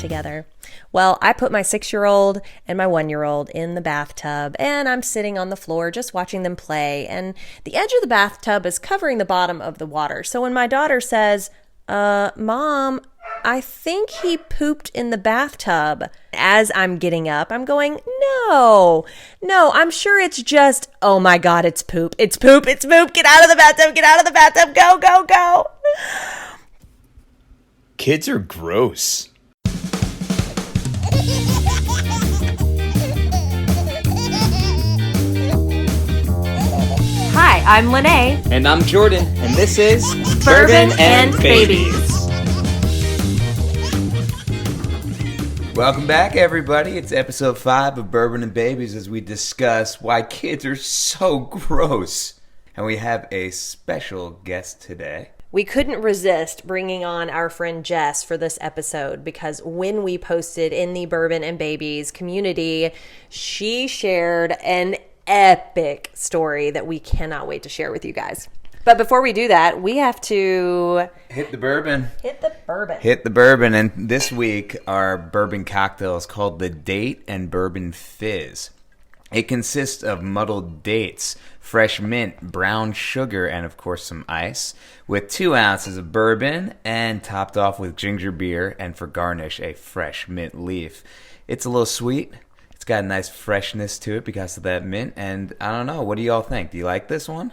together. Well, I put my 6-year-old and my 1-year-old in the bathtub, and I'm sitting on the floor just watching them play, and the edge of the bathtub is covering the bottom of the water. So when my daughter says, Mom, I think he pooped in the bathtub. As I'm getting up, I'm going, no, I'm sure it's just, oh my God, it's poop. It's poop. Get out of the bathtub. Go. Kids are gross. Hi, I'm Lene. And I'm Jordan, and this is Bourbon and Babies. Welcome back, everybody. It's episode 5 of Bourbon and Babies as we discuss why kids are so gross. And we have a special guest today. We couldn't resist bringing on our friend Jess for this episode because when we posted in the Bourbon and Babies community, she shared an epic story that we cannot wait to share with you guys. But before we do that, we have to hit the bourbon. Hit the bourbon. And this week, our bourbon cocktail is called the Date and Bourbon Fizz. It consists of muddled dates, fresh mint, brown sugar, and of course some ice, with 2 ounces of bourbon and topped off with ginger beer and for garnish, a fresh mint leaf. It's a little sweet. It's got a nice freshness to it because of that mint. And I don't know, what do y'all think? Do you like this one?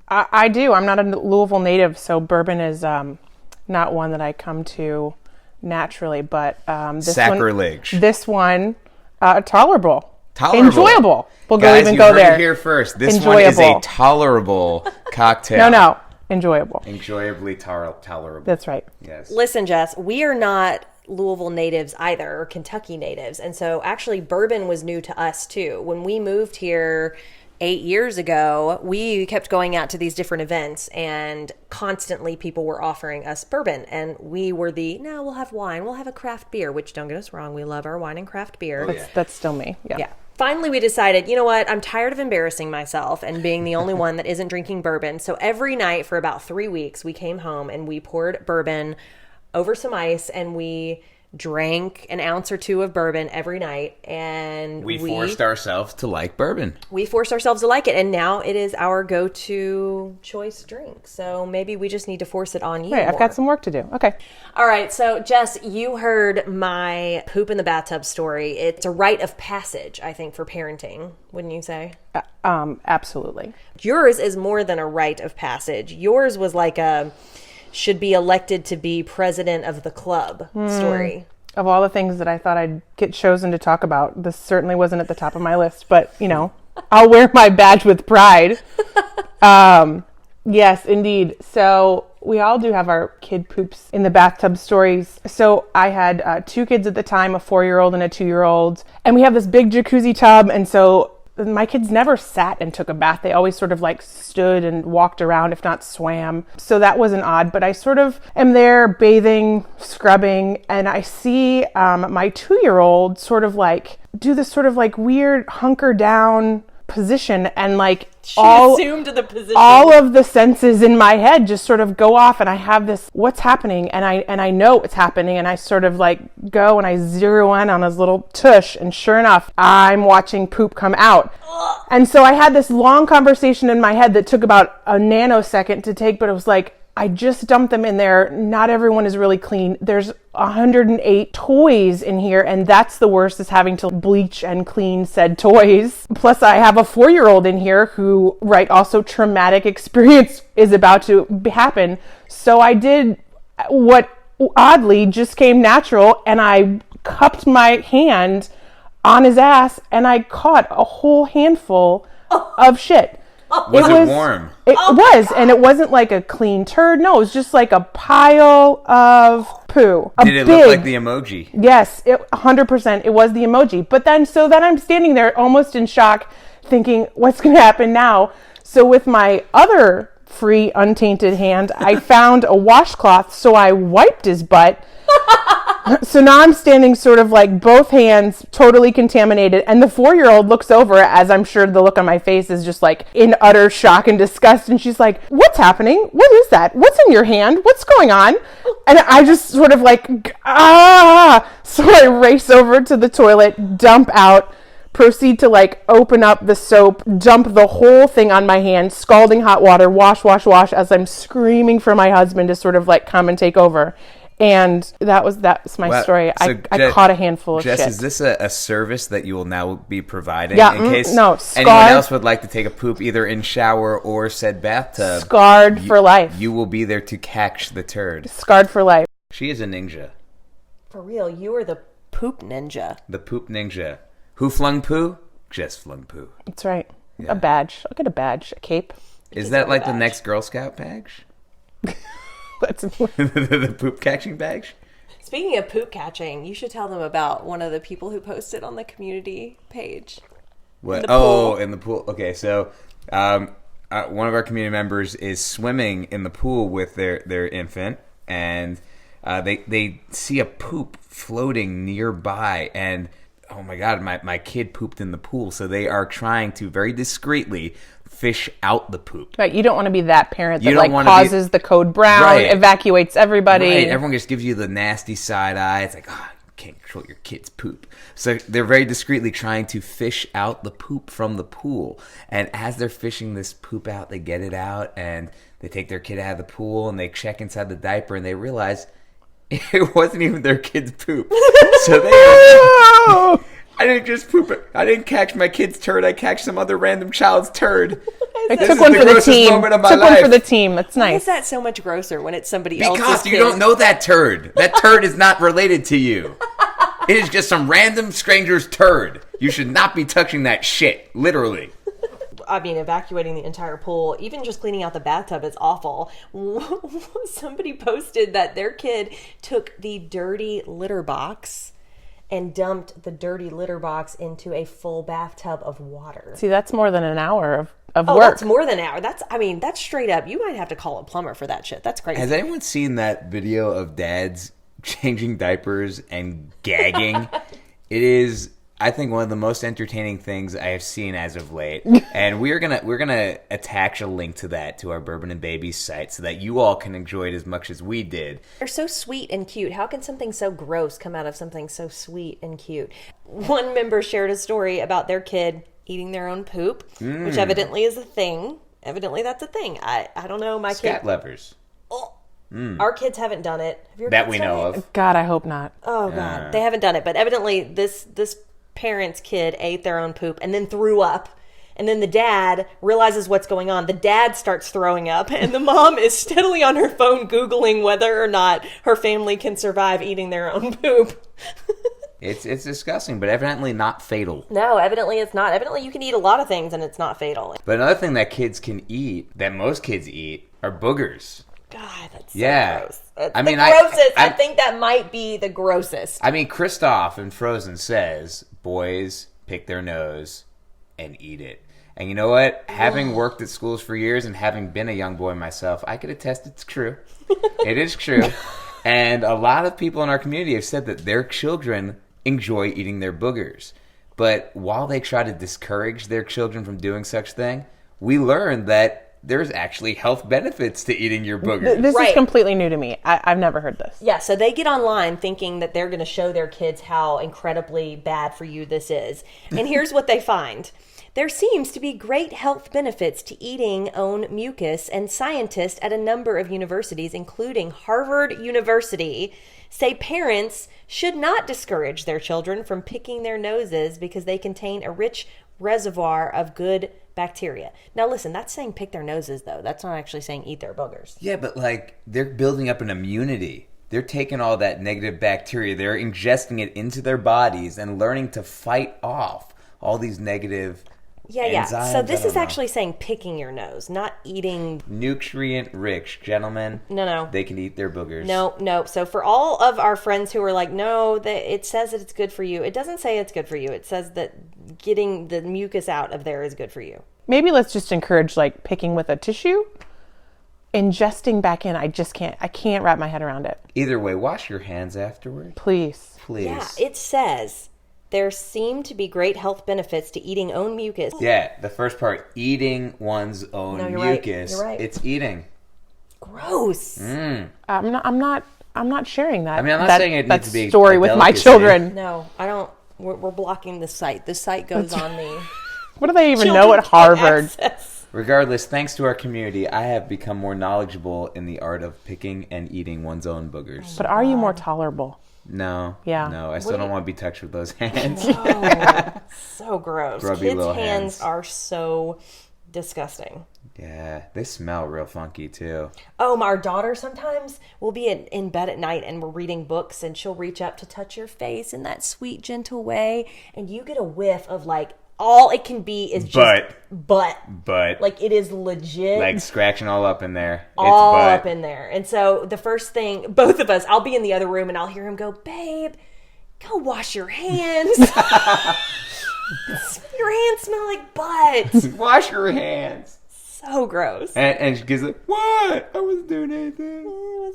I do. I'm not a Louisville native, so bourbon is not one that I come to naturally. But Sacrilege. This one, tolerable. Tolerable. Enjoyable. We'll Guys, even you go heard there. it here first. This enjoyable. one is a tolerable cocktail. No. Enjoyable. Enjoyably tolerable. That's right. Yes. Listen, Jess, we are not Louisville natives either, or Kentucky natives. And so actually bourbon was new to us too. When we moved here 8 years ago, we kept going out to these different events and constantly people were offering us bourbon. And we were no, we'll have wine. We'll have a craft beer, which don't get us wrong. We love our wine and craft beer. That's still me. Yeah. Finally, we decided, you know what? I'm tired of embarrassing myself and being the only one that isn't drinking bourbon. So every night for about 3 weeks, we came home and we poured bourbon over some ice and we drank an ounce or 2 of bourbon every night, and we forced ourselves to like bourbon. We forced ourselves to like it, and now it is our go-to choice drink. So maybe we just need to force it on you. Right, I've got some work to do. Okay. All right, so Jess, you heard my poop in the bathtub story. It's a rite of passage, I think, for parenting, wouldn't you say? Absolutely. Yours is more than a rite of passage. Yours was like a should be elected to be president of the club story. Of all the things that I thought I'd get chosen to talk about, this certainly wasn't at the top of my list, but, I'll wear my badge with pride. Yes, indeed. So we all do have our kid poops in the bathtub stories. So I had 2 kids at the time, a 4-year-old and a 2-year-old, and we have this big jacuzzi tub, and so my kids never sat and took a bath. They always sort of stood and walked around, if not swam. So that wasn't odd, but I sort of am there bathing, scrubbing, and I see my 2-year-old sort of do this sort of weird hunker down position, and she assumed the position. All of the senses in my head just sort of go off, and I have this, what's happening? And I know it's happening, and I sort of go and I zero in on his little tush, and sure enough, I'm watching poop come out. And so I had this long conversation in my head that took about a nanosecond to take, but it was I just dumped them in there. Not everyone is really clean. There's 108 toys in here, and that's the worst, is having to bleach and clean said toys. Plus, I have a 4-year-old in here who, also traumatic experience is about to happen. So I did what oddly just came natural, and I cupped my hand on his ass, and I caught a whole handful of shit. Was it warm? It was, and it wasn't a clean turd. No, it was just a pile of poo. Did it look like the emoji? Yes, 100%. It was the emoji. But then I'm standing there almost in shock, thinking, what's going to happen now? So with my other free, untainted hand, I found a washcloth, so I wiped his butt. So now I'm standing sort of both hands totally contaminated, and the 4-year-old looks over, as I'm sure the look on my face is just in utter shock and disgust, and she's like, what's happening? What is that? What's in your hand? What's going on? And I just sort of like, ah! So I race over to the toilet, dump out, proceed to like open up the soap, dump the whole thing on my hand, scalding hot water, wash, as I'm screaming for my husband to sort of like come and take over. And that's my story. So I caught a handful of Jess, shit. is this a service that you will now be providing Yeah, in case scarred, anyone else would like to take a poop either in shower or said bathtub? Scarred for life. You will be there to catch the turd. Scarred for life. She is a ninja. For real, you are the poop ninja. The poop ninja. Who flung poo? Jess flung poo. That's right. Yeah. A badge. I'll get a badge, a cape. Is that like the next Girl Scout badge? That's The poop catching badge? Speaking of poop catching, you should tell them about one of the people who posted on the community page. What? In the pool. In the pool. Okay, so one of our community members is swimming in the pool with their infant, and they see a poop floating nearby, and oh my god, my kid pooped in the pool. So they are trying to very discreetly fish out the poop. right. You don't want to be that parent You that don't like wanna causes the code brown, Right. evacuates everybody. Right, everyone just gives you the nasty side eye. It's like, oh, you can't control your kid's poop. So they're very discreetly trying to fish out the poop from the pool. And as they're fishing this poop out, they get it out and they take their kid out of the pool and they check inside the diaper and they realize it wasn't even their kid's poop. So they I didn't just poop it. I didn't catch my kid's turd. I catch some other random child's turd. I This took is one the for the grossest team. moment of my Took one for life. the team. That's Why is nice. that so much grosser when it's somebody else's Because you kid? don't know that turd. That turd is not related to you. It is just some random stranger's turd. You should not be touching that shit. Literally. I mean, evacuating the entire pool, even just cleaning out the bathtub is awful. Somebody posted that their kid took the dirty litter box and dumped the dirty litter box into a full bathtub of water. See, that's more than an hour of Oh, work. that's more than an hour. That's straight up. You might have to call a plumber for that shit. That's crazy. Has anyone seen that video of dads changing diapers and gagging? It is, I think, one of the most entertaining things I have seen as of late. And we're gonna attach a link to that to our Bourbon and Babies site so that you all can enjoy it as much as we did. They're so sweet and cute. How can something so gross come out of something so sweet and cute? One member shared a story about their kid eating their own poop, which evidently is a thing. Evidently that's a thing. I don't know. My Scat kid... levers. Oh, our kids haven't done it. Have your That kids we done know it? of. God, I hope not. Oh, God. They haven't done it. But evidently this parent's kid ate their own poop and then threw up. And then the dad realizes what's going on. The dad starts throwing up, and the mom is steadily on her phone Googling whether or not her family can survive eating their own poop. It's disgusting, but evidently not fatal. No, evidently it's not. Evidently you can eat a lot of things and it's not fatal. But another thing that kids can eat, that most kids eat, are boogers. God, that's so Yeah. gross. That's I mean, the grossest. I I think that might be the grossest. I mean, Kristoff in Frozen says, boys pick their nose and eat it. And you know what? Having worked at schools for years and having been a young boy myself, I could attest it's true. It is true. And a lot of people in our community have said that their children enjoy eating their boogers. But while they try to discourage their children from doing such thing, we learned that there's actually health benefits to eating your boogers. This Right. is completely new to me. I've never heard this. Yeah, so they get online thinking that they're going to show their kids how incredibly bad for you this is. And here's what they find. There seems to be great health benefits to eating own mucus, and scientists at a number of universities, including Harvard University, say parents should not discourage their children from picking their noses because they contain a rich reservoir of good bacteria. Now listen, that's saying pick their noses though. That's not actually saying eat their boogers. Yeah, but like they're building up an immunity. They're taking all that negative bacteria, they're ingesting it into their bodies and learning to fight off all these negative Yeah. enzymes. So this I don't is know. actually saying picking your nose, not eating. Nutrient rich, gentlemen. No. They can eat their boogers. No. So for all of our friends who are like, no, it says that it's good for you. It doesn't say it's good for you. It says that getting the mucus out of there is good for you. Maybe let's just encourage like picking with a tissue. Ingesting back in, I can't wrap my head around it. Either way, wash your hands afterward. Please. Please. Yeah, it says there seem to be great health benefits to eting own mucus. Yeah, the first part, eating one's own No, you're right. mucus. You're right. It's eating. Gross. I'm not I'm not sharing that. I mean, I'm not saying it that needs to be story a with my delicacy. children. No, I don't. We're blocking the site. The site goes on the. What do they even know at Children Harvard? access. Regardless, thanks to our community, I have become more knowledgeable in the art of picking and eating one's own boogers. But are you more tolerable? No. Yeah. No, I still don't want to be touched with those hands. Oh, so gross. Grubby Kids' little hands hands. are so disgusting. Yeah, they smell real funky too. Oh, our daughter sometimes will be in bed at night and we're reading books and she'll reach up to touch your face in that sweet, gentle way. And you get a whiff of like, all it can be is just butt. Like it is legit. Like scratching all up in there. All it's butt. up in there. And so the first thing, both of us, I'll be in the other room and I'll hear him go, babe, go wash your hands. Your hands smell like butt. Wash your hands. So gross. And she goes like, what? I wasn't doing anything.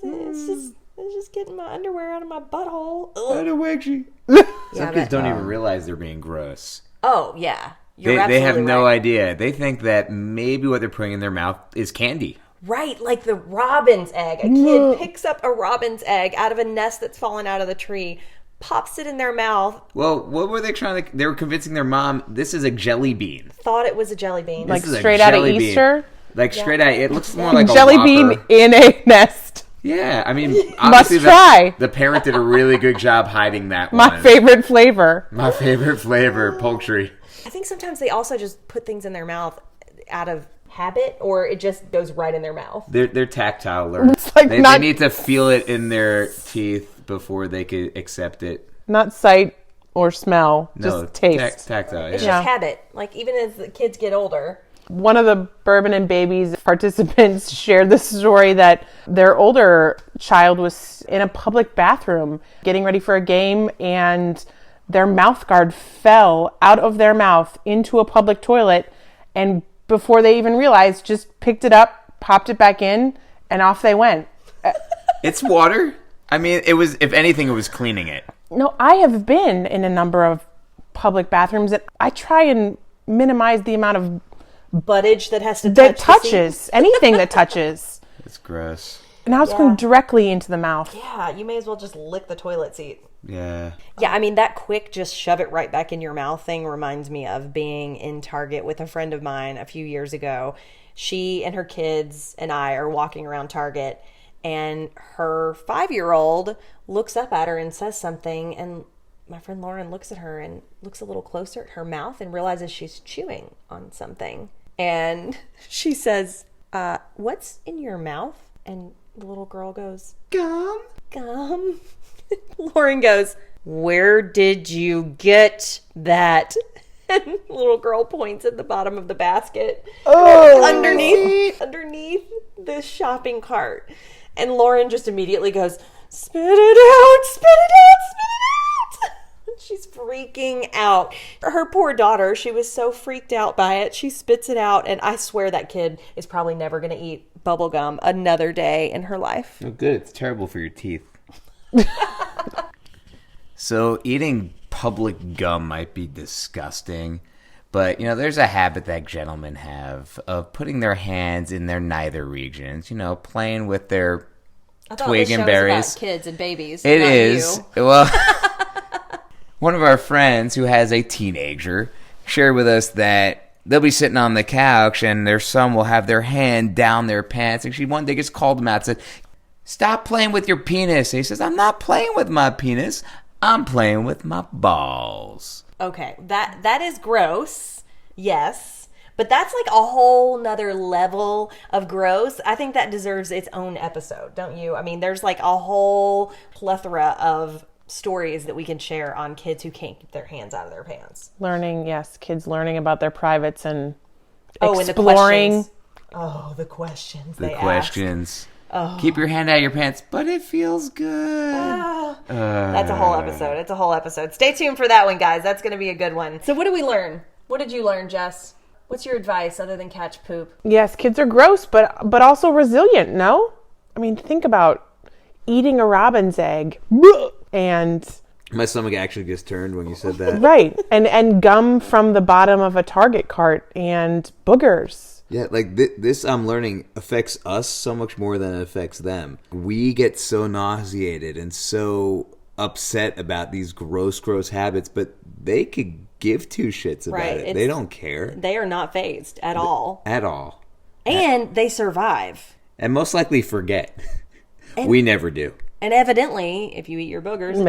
It's just getting my underwear out of my butthole. I don't wake you. Yeah, Some kids don't even realize they're being gross. Oh, yeah. They have absolutely no right. idea. They think that maybe what they're putting in their mouth is candy. Right, like the robin's egg. A kid picks up a robin's egg out of a nest that's fallen out of the tree, pops it in their mouth, Well, what were they trying to... They were convincing their mom, this is a jelly bean. thought it was a jelly bean. Like This is a straight out of jelly bean. Easter? Like straight out... It looks more like Jelly a Whopper. bean in a nest. Yeah, I mean, obviously try. The parent did a really good job hiding that My one. favorite flavor. My favorite flavor, poultry. I think sometimes they also just put things in their mouth out of habit, or it just goes right in their mouth. They're tactile learners. It's like They not- need to feel it in their teeth before they could accept it. Not sight or smell, No, just taste. tactile, It's yeah. just habit. Like, even as the kids get older. One of the Bourbon and Babies participants shared the story that their older child was in a public bathroom getting ready for a game, and their mouth guard fell out of their mouth into a public toilet, and before they even realized, just picked it up, popped it back in, and off they went. It's water. I mean, it was, if anything, it was cleaning it. No, I have been in a number of public bathrooms, and I try and minimize the amount of Buttage that has to that touch the seat. touches, anything that touches. It's gross. Now it's going directly into the mouth. Yeah, you may as well just lick the toilet seat. Yeah. Yeah, I mean, that quick just shove it right back in your mouth thing reminds me of being in Target with a friend of mine a few years ago. She and her kids and I are walking around Target, and her 5-year-old looks up at her and says something, and my friend Lauren looks at her and looks a little closer at her mouth and realizes she's chewing on something. And she says, what's in your mouth? And the little girl goes, Gum. gum. Lauren goes, where did you get that? And the little girl points at the bottom of the basket. Underneath the shopping cart. And Lauren just immediately goes, spit it out, spit it out, spit it out. She's freaking out. Her poor daughter, she was so freaked out by it. She spits it out, and I swear that kid is probably never going to eat bubble gum another day in her life. Oh, good. It's terrible for your teeth. So eating public gum might be disgusting, but, you know, there's a habit that gentlemen have of putting their hands in their nether regions, you know, playing with their twig and berries. Kids and babies. It is. Well, one of our friends who has a teenager shared with us that they'll be sitting on the couch and their son will have their hand down their pants. And she one day just called him out and said, stop playing with your penis. And he says, I'm not playing with my penis. I'm playing with my balls. Okay, that is gross. Yes. But that's like a whole nother level of gross. I think that deserves its own episode, don't you? I mean, there's like a whole plethora of stories that we can share on kids who can't keep their hands out of their pants. Learning, yes, kids learning about their privates and And the exploring. questions. Oh, the questions The they questions. Keep your hand out of your pants, but it feels good. ask. That's a whole episode. It's a whole episode. Stay tuned for that one, guys. That's going to be a good one. So what did we learn? What did you learn, Jess? What's your advice other than catch poop? Yes, kids are gross, but also resilient, no? I mean, think about eating a robin's egg and My stomach actually just turned when you said that. right, and gum from the bottom of a Target cart and boogers. Yeah, like this I'm learning affects us so much more than it affects them. We get so nauseated and so upset about these gross habits, but they could give two shits about it. They don't care. They are not fazed at all. At all. And they survive. And most likely forget. And we never do. And evidently, if you eat your boogers,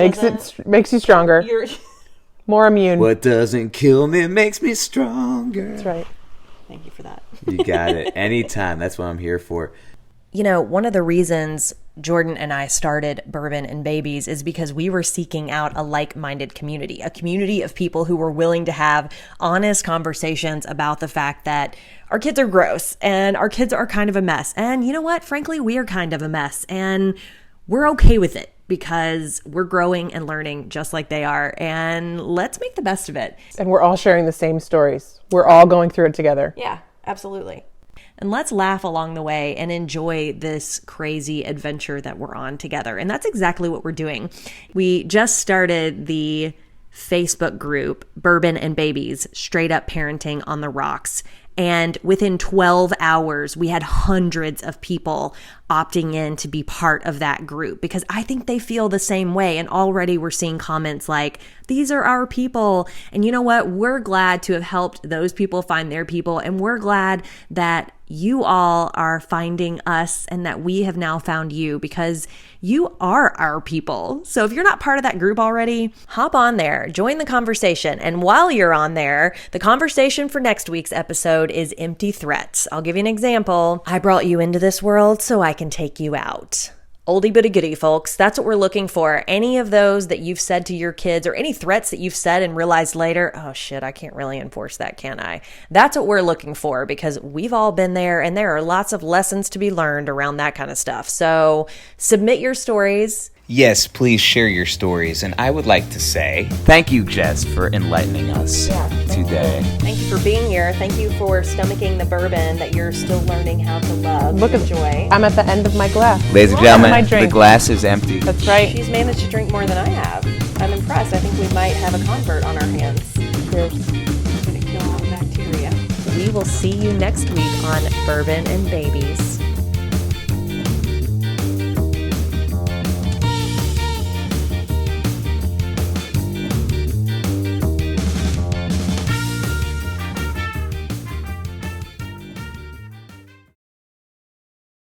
makes you stronger. You're more immune. What doesn't kill me makes me stronger. That's right. Thank you for that. You got it. Anytime. That's what I'm here for. You know, one of the reasons Jordan and I started Bourbon and Babies is because we were seeking out a like-minded community, a community of people who were willing to have honest conversations about the fact that our kids are gross and our kids are kind of a mess. And you know what? Frankly, we are kind of a mess and we're okay with it because we're growing and learning just like they are. And let's make the best of it. And we're all sharing the same stories. We're all going through it together. Yeah, absolutely. And let's laugh along the way and enjoy this crazy adventure that we're on together. And that's exactly what we're doing. We just started the Facebook group, Bourbon and Babies, Straight Up Parenting on the Rocks. And within 12 hours, we had hundreds of people opting in to be part of that group because I think they feel the same way. And already we're seeing comments like, these are our people. And you know what? We're glad to have helped those people find their people. And we're glad that you all are finding us and that we have now found you because you are our people. So if you're not part of that group already, hop on there, join the conversation. And while you're on there, the conversation for next week's episode is empty threats. I'll give you an example. I brought you into this world so I can take you out. Oldie but a goodie, folks. That's what we're looking for. Any of those that you've said to your kids or any threats that you've said and realized later, oh shit, I can't really enforce that, can I? That's what we're looking for because we've all been there and there are lots of lessons to be learned around that kind of stuff. So submit your stories. Yes, please share your stories. And I would like to say thank you, Jess, for enlightening us today. Thank you for being here. Thank you for stomaching the bourbon that you're still learning how to love and enjoy. I'm at the end of my glass. Ladies and gentlemen, the glass is empty. That's right. She's managed to drink more than I have. I'm impressed. I think we might have a convert on our hands. Cheers. I'm going to kill all the bacteria. We will see you next week on Bourbon and Babies.